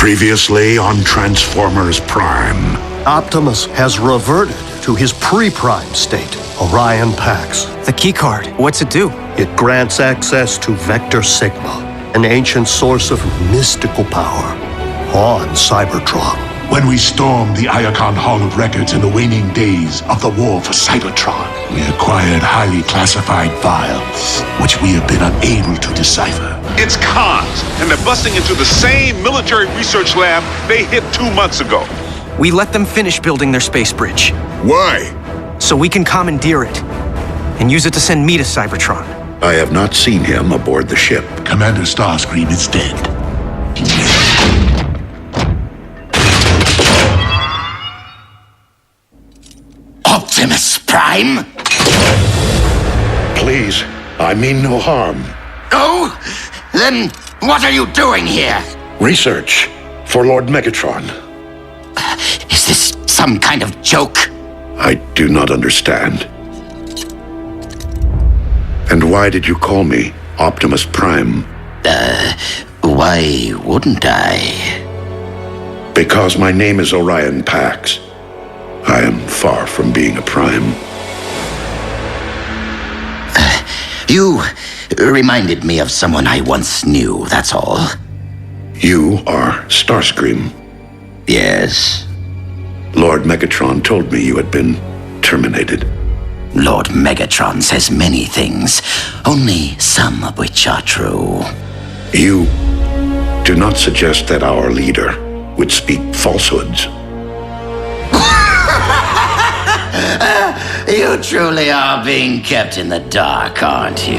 Previously on Transformers Prime. Optimus has reverted to his pre-prime state, Orion Pax. The keycard, what's it do? It grants access to Vector Sigma, an ancient source of mystical power on Cybertron. When we stormed the Iacon Hall of Records in the waning days of the war for Cybertron, we acquired highly classified files, which we have been unable to decipher. It's cons, and they're busting into the same military research lab they hit 2 months ago. We let them finish building their space bridge. Why? So we can commandeer it and use it to send me to Cybertron. I have not seen him aboard the ship. Commander Starscream is dead. Optimus Prime? Please, I mean no harm. Oh? Then what are you doing here? Research for Lord Megatron. Is this some kind of joke? I do not understand. And why did you call me Optimus Prime? Why wouldn't I? Because my name is Orion Pax. I am far from being a Prime. You reminded me of someone I once knew, that's all. You are Starscream. Yes. Lord Megatron told me you had been terminated. Lord Megatron says many things, only some of which are true. You do not suggest that our leader would speak falsehoods. You truly are being kept in the dark, aren't you?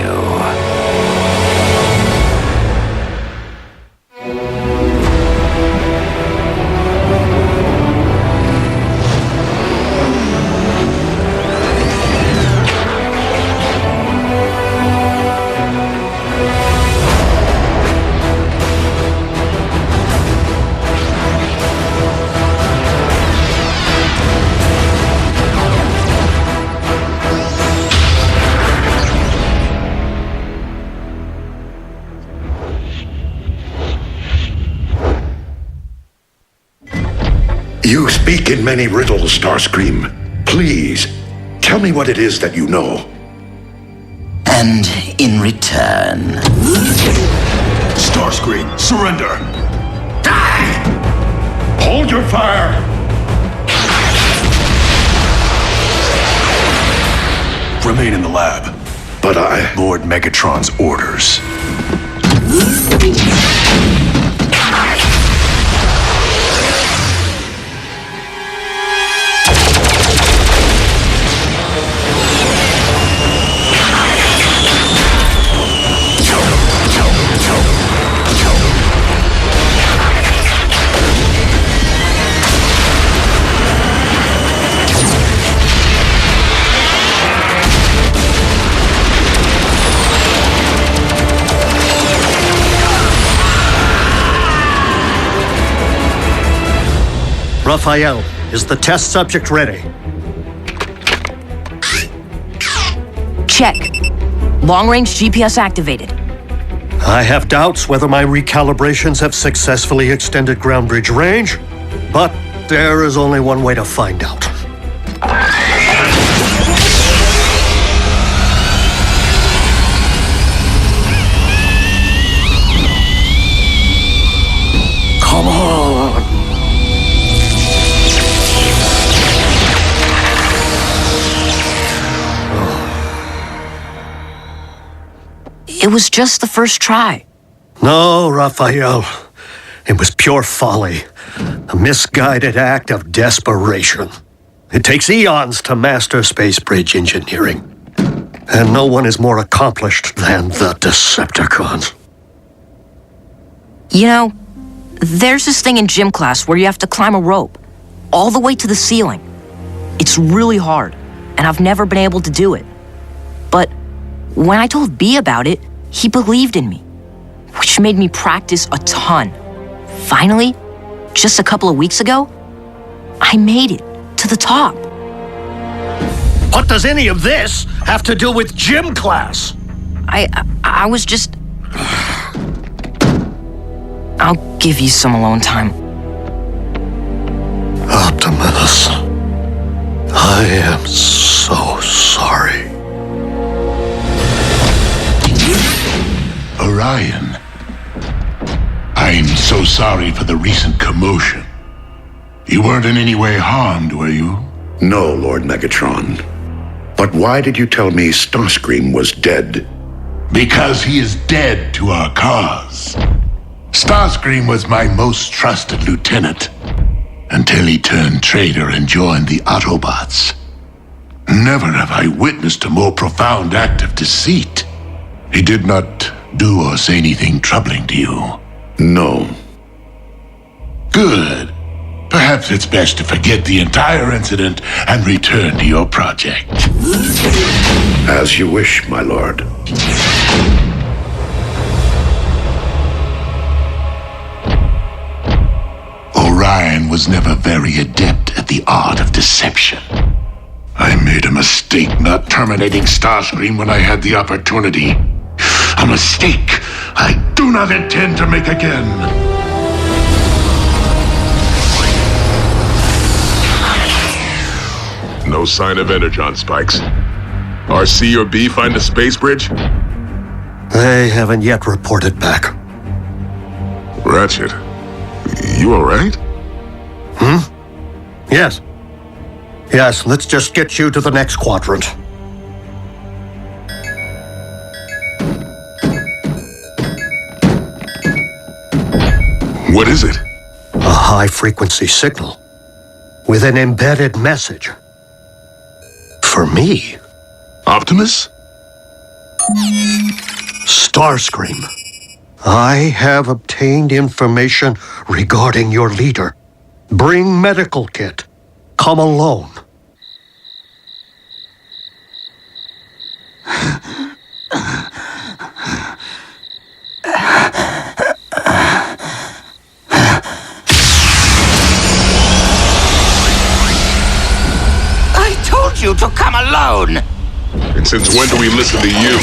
You speak in many riddles, Starscream. Please, tell me what it is that you know. And in return... Starscream, surrender! Die! Hold your fire! Remain in the lab. But Lord Megatron's orders. Raphael, is the test subject ready? Check. Long-range GPS activated. I have doubts whether my recalibrations have successfully extended ground bridge range, but there is only one way to find out. Come on! It was just the first try. No, Raphael. It was pure folly. A misguided act of desperation. It takes eons to master space bridge engineering. And no one is more accomplished than the Decepticons. You know, there's this thing in gym class where you have to climb a rope all the way to the ceiling. It's really hard, and I've never been able to do it. But when I told B about it, he believed in me, which made me practice a ton. Finally, just a couple of weeks ago, I made it to the top. What does any of this have to do with gym class? I was just... I'll give you some alone time. Optimus, I am so sorry. Orion, I'm so sorry for the recent commotion. You weren't in any way harmed, were you? No, Lord Megatron. But why did you tell me Starscream was dead? Because he is dead to our cause. Starscream was my most trusted lieutenant, until he turned traitor and joined the Autobots. Never have I witnessed a more profound act of deceit. He did not do or say anything troubling to you. No. Good. Perhaps it's best to forget the entire incident and return to your project. As you wish, my lord. Orion was never very adept at the art of deception. I made a mistake not terminating Starscream when I had the opportunity. A mistake I do not intend to make again. No sign of Energon spikes. RC or B find the space bridge? They haven't yet reported back. Ratchet, you alright? Yes. Yes, let's just get you to the next quadrant. What is it? A high-frequency signal with an embedded message. For me. Optimus? Starscream. I have obtained information regarding your leader. Bring medical kit. Come alone. I told you to come alone! And since when do we listen to you?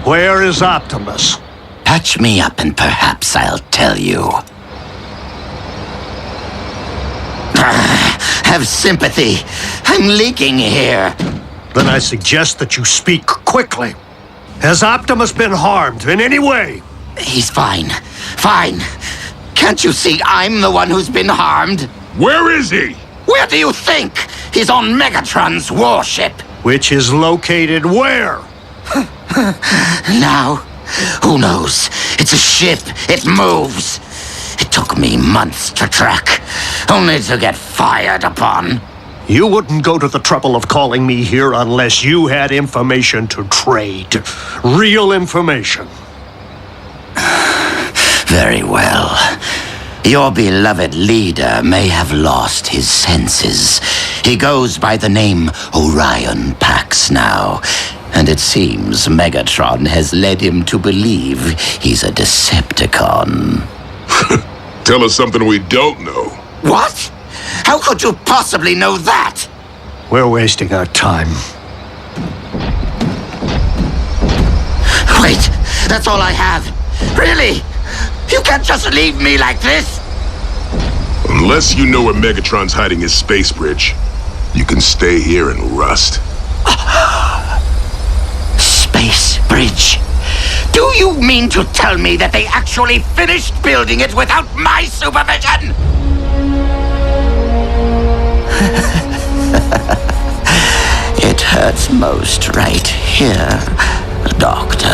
Where is Optimus? Patch me up and perhaps I'll tell you. Have sympathy. I'm leaking here. Then I suggest that you speak quickly. Has Optimus been harmed in any way? He's fine. Fine. Can't you see I'm the one who's been harmed? Where is he? Where do you think? He's on Megatron's warship. Which is located where? Now, who knows? It's a ship. It moves. It took me months to track, only to get fired upon. You wouldn't go to the trouble of calling me here unless you had information to trade. Real information. Very well. Your beloved leader may have lost his senses. He goes by the name Orion Pax now, and it seems Megatron has led him to believe he's a Decepticon. Tell us something we don't know. What? How could you possibly know that? We're wasting our time. Wait, that's all I have. Really? You can't just leave me like this? Unless you know where Megatron's hiding his space bridge, you can stay here and rust. Space bridge? Do you mean to tell me that they actually finished building it without my supervision? It hurts most right here, Doctor.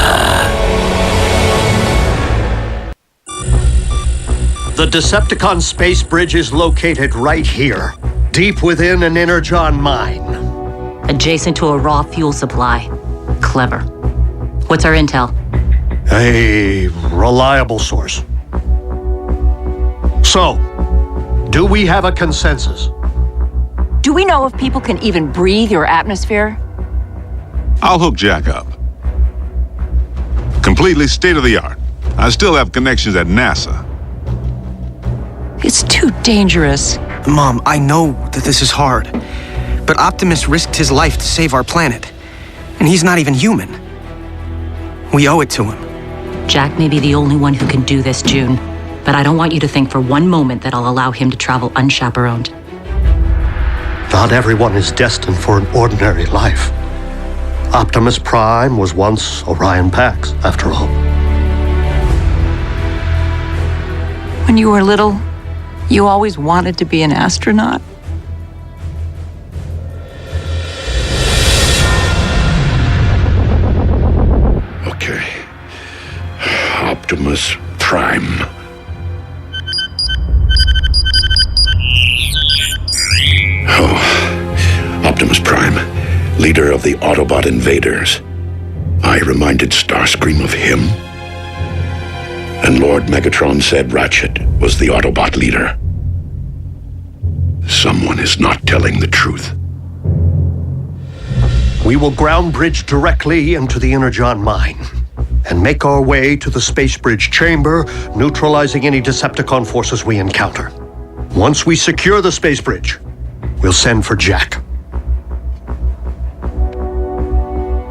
The Decepticon space bridge is located right here, deep within an Energon mine. Adjacent to a raw fuel supply. Clever. What's our intel? A reliable source. So, do we have a consensus? Do we know if people can even breathe your atmosphere? I'll hook Jack up. Completely state-of-the-art. I still have connections at NASA. It's too dangerous. Mom, I know that this is hard, but Optimus risked his life to save our planet, and he's not even human. We owe it to him. Jack may be the only one who can do this, June. But I don't want you to think for one moment that I'll allow him to travel unchaperoned. Not everyone is destined for an ordinary life. Optimus Prime was once Orion Pax, after all. When you were little, you always wanted to be an astronaut? Okay. Optimus Prime. Oh, Optimus Prime, leader of the Autobot invaders. I reminded Starscream of him. And Lord Megatron said Ratchet was the Autobot leader. Someone is not telling the truth. We will ground bridge directly into the Energon mine and make our way to the space bridge chamber, neutralizing any Decepticon forces we encounter. Once we secure the space bridge, we'll send for Jack.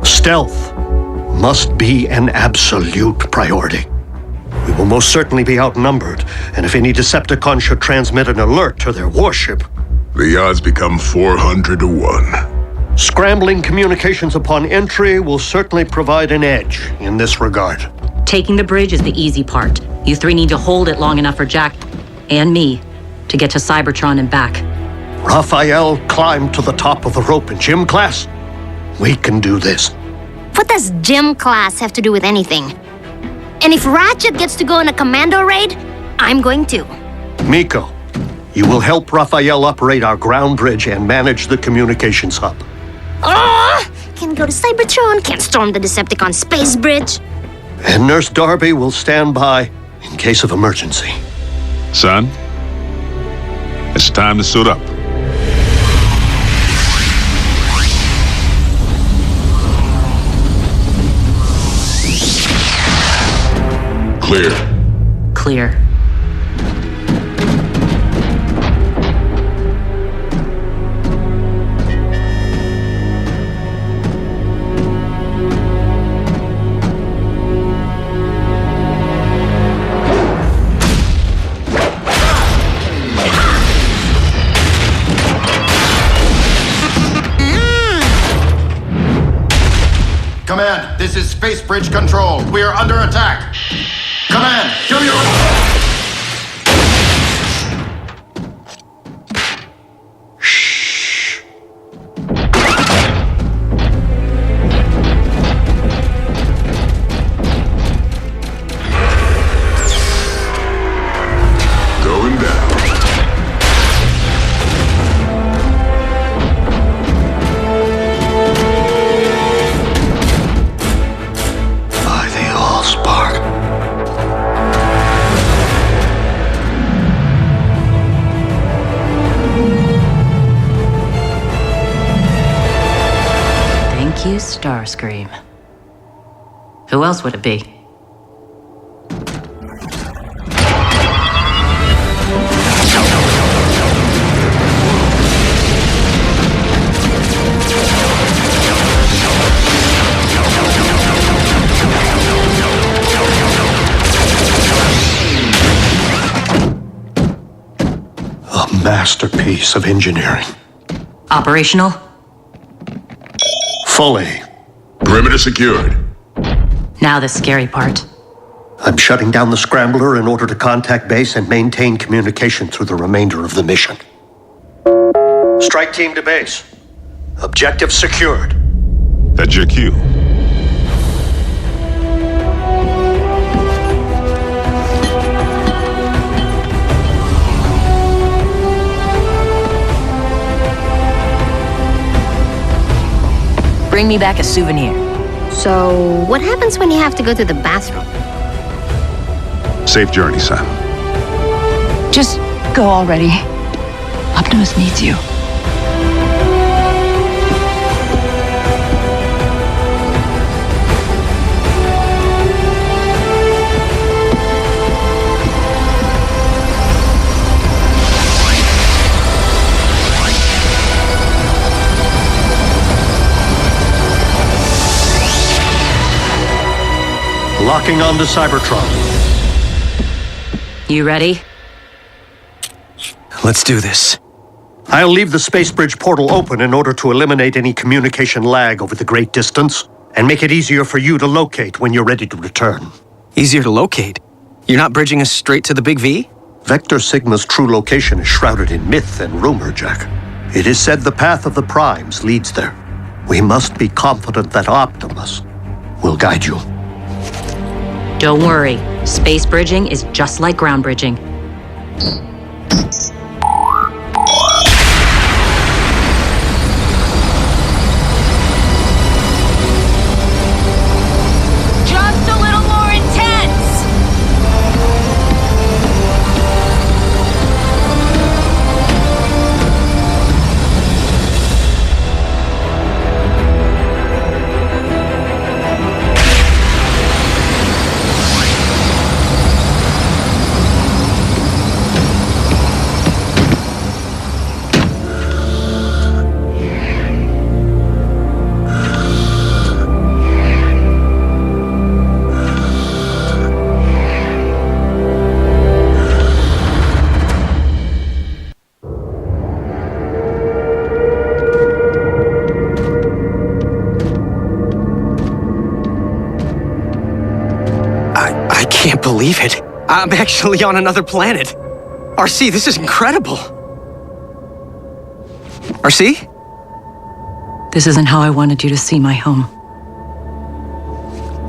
Stealth must be an absolute priority. We will most certainly be outnumbered, and if any Decepticon should transmit an alert to their warship, The odds become 400 to 1. Scrambling communications upon entry will certainly provide an edge in this regard. Taking the bridge is the easy part. You three need to hold it long enough for Jack and me to get to Cybertron and back. Raphael climbed to the top of the rope in gym class. We can do this. What does gym class have to do with anything? And if Ratchet gets to go on a commando raid, I'm going to. Miko, you will help Raphael operate our ground bridge and manage the communications hub. Can't go to Cybertron, can't storm the Decepticon space bridge. And Nurse Darby will stand by in case of emergency. Son, it's time to suit up. Clear. Clear. Command, this is Space Bridge Control. We are under attack. Command, do your... Going down. By the Allspark. Thank you, Starscream. Who else would it be? A masterpiece of engineering. Operational? Fully. Perimeter secured. Now the scary part. I'm shutting down the scrambler in order to contact base and maintain communication through the remainder of the mission. Strike team to base. Objective secured. That's your cue. Bring me back a souvenir. So, what happens when you have to go to the bathroom? Safe journey, son. Just go already. Optimus needs you. Locking onto Cybertron. You ready? Let's do this. I'll leave the space bridge portal open in order to eliminate any communication lag over the great distance and make it easier for you to locate when you're ready to return. Easier to locate? You're not bridging us straight to the Big V? Vector Sigma's true location is shrouded in myth and rumor, Jack. It is said the path of the primes leads there. We must be confident that Optimus will guide you. Don't worry. Space bridging is just like ground bridging. Just a little more intense! I can't believe it. I'm actually on another planet. RC, this is incredible. RC? This isn't how I wanted you to see my home.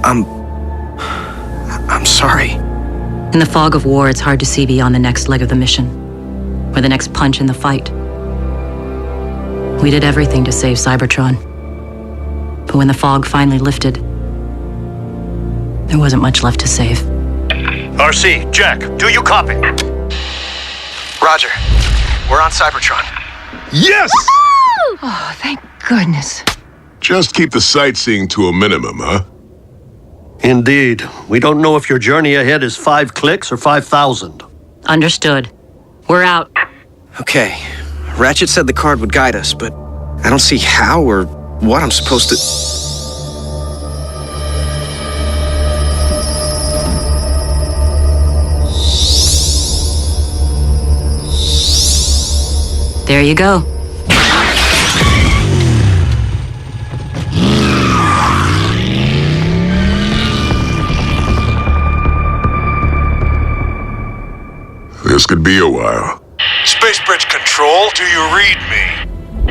I'm sorry. In the fog of war, it's hard to see beyond the next leg of the mission, or the next punch in the fight. We did everything to save Cybertron. But when the fog finally lifted, there wasn't much left to save. RC, Jack, do you copy? Roger. We're on Cybertron. Yes! Oh, thank goodness. Just keep the sightseeing to a minimum, huh? Indeed. We don't know if your journey ahead is 5 clicks or 5,000. Understood. We're out. Okay. Ratchet said the card would guide us, but I don't see how or what I'm supposed to... There you go. This could be a while. Space Bridge Control, do you read me?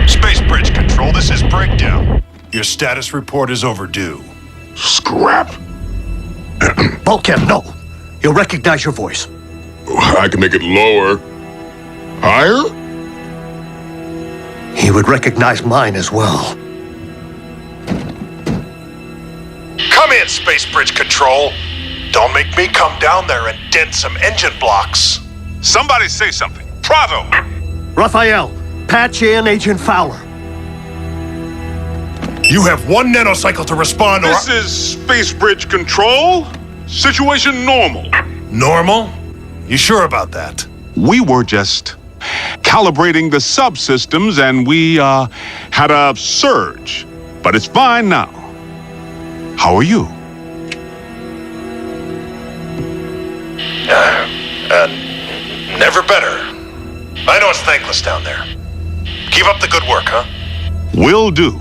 Space Bridge Control, this is Breakdown. Your status report is overdue. Scrap. Bulkhead, no. He'll recognize your voice. I can make it lower. Higher? He would recognize mine as well. Come in, Space Bridge Control. Don't make me come down there and dent some engine blocks. Somebody say something. Pronto! Raphael, patch in Agent Fowler. You have 1 nanocycle to respond or... This is Space Bridge Control. Situation normal. Normal? You sure about that? We were just calibrating the subsystems and we had a surge. But it's fine now. How are you? Never better. I know it's thankless down there. Keep up the good work, huh? Will do.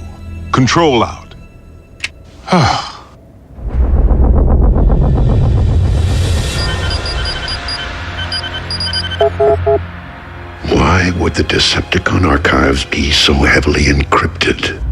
Control out. Why would the Decepticon archives be so heavily encrypted?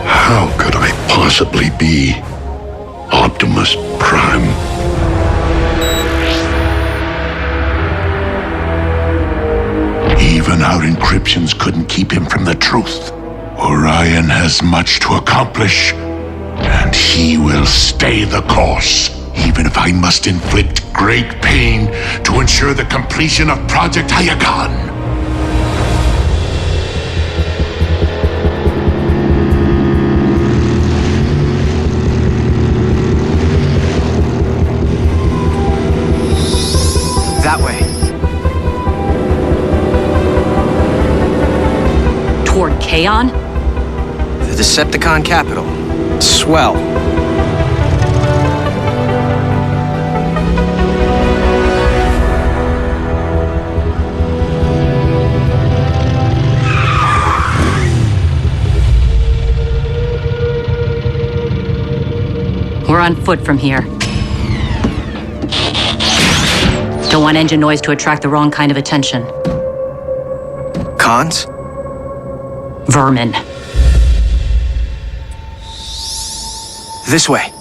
How could I possibly be Optimus Prime? Even our encryptions couldn't keep him from the truth. Orion has much to accomplish, and he will stay the course, even if I must inflict great pain to ensure the completion of Project Hayagan. Kaon? The Decepticon capital. Swell. We're on foot from here. Don't want engine noise to attract the wrong kind of attention. Cons? Vermin. This way.